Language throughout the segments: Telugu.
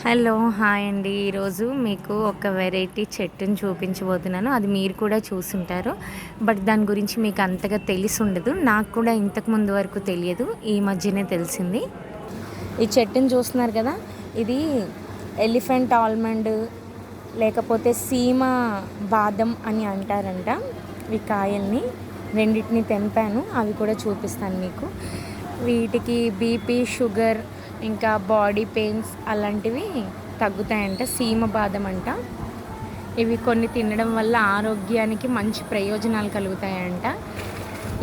హలో హాయ్ అండి. ఈరోజు మీకు ఒక వెరైటీ చెట్టుని చూపించబోతున్నాను. అది మీరు కూడా చూసుంటారు. బట్ దాని గురించి మీకు అంతగా తెలిసి ఉండదు. నాకు కూడా ఇంతకు ముందు వరకు తెలియదు. ఈ మధ్యనే తెలిసింది. ఈ చెట్టుని చూస్తున్నారు కదా, ఇది ఎలిఫెంట్ ఆల్మండ్ లేకపోతే సీమ బాదం అని అంటారంట. ఈ కాయల్ని రెండింటిని తెంపాను, అవి కూడా చూపిస్తాను మీకు. వీటికి బీపీ, షుగర్, ఇంకా బాడీ పెయిన్స్ అలాంటివి తగ్గుతాయంట. సీమ బాదం అంట. ఇవి కొన్ని తినడం వల్ల ఆరోగ్యానికి మంచి ప్రయోజనాలు కలుగుతాయంట.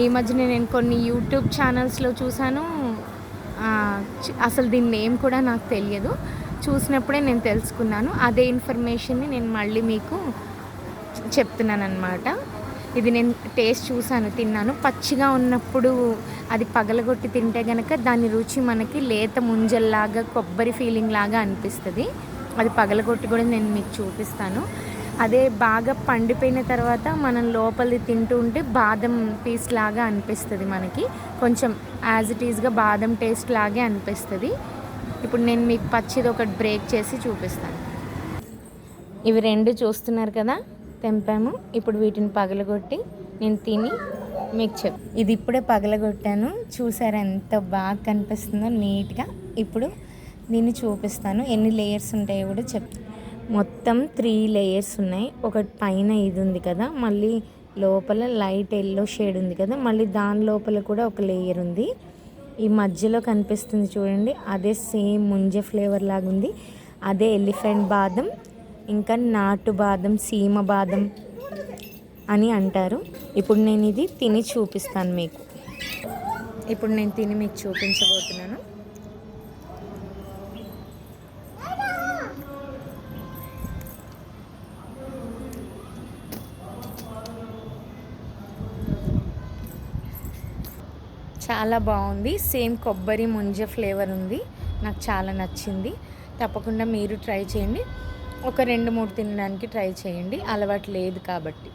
ఈ మధ్యన నేను కొన్ని యూట్యూబ్ ఛానల్స్లో చూశాను. అసలు దీని నేమ్ కూడా నాకు తెలియదు. చూసినప్పుడే నేను తెలుసుకున్నాను. అదే ఇన్ఫర్మేషన్ని నేను మళ్ళీ మీకు చెప్తున్నాను అన్నమాట. ఇది నేను టేస్ట్ చూశాను, తిన్నాను. పచ్చిగా ఉన్నప్పుడు అది పగలగొట్టి తింటే కనుక దాని రుచి మనకి లేత ముంజల్లాగా, కొబ్బరి ఫీలింగ్ లాగా అనిపిస్తుంది. అది పగలగొట్టి కూడా నేను మీకు చూపిస్తాను. అదే బాగా పండిపోయిన తర్వాత మనం లోపలిది తింటూ ఉంటే బాదం పీస్ లాగా అనిపిస్తుంది మనకి. కొంచెం యాజ్ ఇట్ ఈజ్గా బాదం టేస్ట్ లాగే అనిపిస్తుంది. ఇప్పుడు నేను మీకు పచ్చిది ఒకటి బ్రేక్ చేసి చూపిస్తాను. ఇవి రెండు చూస్తున్నారు కదా, తెంపాము. ఇప్పుడు వీటిని పగలగొట్టి నేను తిని మీకు ఇది ఇప్పుడే పగలగొట్టాను. చూసారా ఎంత బాగా కనిపిస్తుందో నీట్గా. ఇప్పుడు దీన్ని చూపిస్తాను. ఎన్ని లేయర్స్ ఉంటాయో కూడా మొత్తం 3 లేయర్స్ ఉన్నాయి. ఒకటి పైన ఇది ఉంది కదా, మళ్ళీ లోపల లైట్ ఎల్లో షేడ్ ఉంది కదా, మళ్ళీ దాని లోపల కూడా ఒక లేయర్ ఉంది. ఈ మధ్యలో కనిపిస్తుంది చూడండి, అదే సేమ్ ముంజ ఫ్లేవర్ లాగా ఉంది. అదే ఎలిఫెంట్ బాదం, ఇంకా నాటు బాదం, సీమ బాదం అని అంటారు. ఇప్పుడు నేను ఇది తిని చూపిస్తాను మీకు. ఇప్పుడు నేను తిని మీకు చూపించబోతున్నాను. చాలా బాగుంది. సేమ్ కొబ్బరి ముంజ ఫ్లేవర్ ఉంది. నాకు చాలా నచ్చింది. తప్పకుండా మీరు ట్రై చేయండి. ఒక 2-3 తినడానికి ట్రై చేయండి, అలవాటు లేదు కాబట్టి.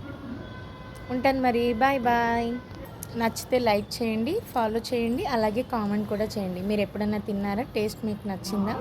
ఉంటాను మరి, బాయ్ బాయ్. నచ్చితే లైక్ చేయండి, ఫాలో చేయండి, అలాగే కామెంట్ కూడా చేయండి. మీరు ఎప్పుడన్నా తిన్నారా? టేస్ట్ మీకు నచ్చిందా?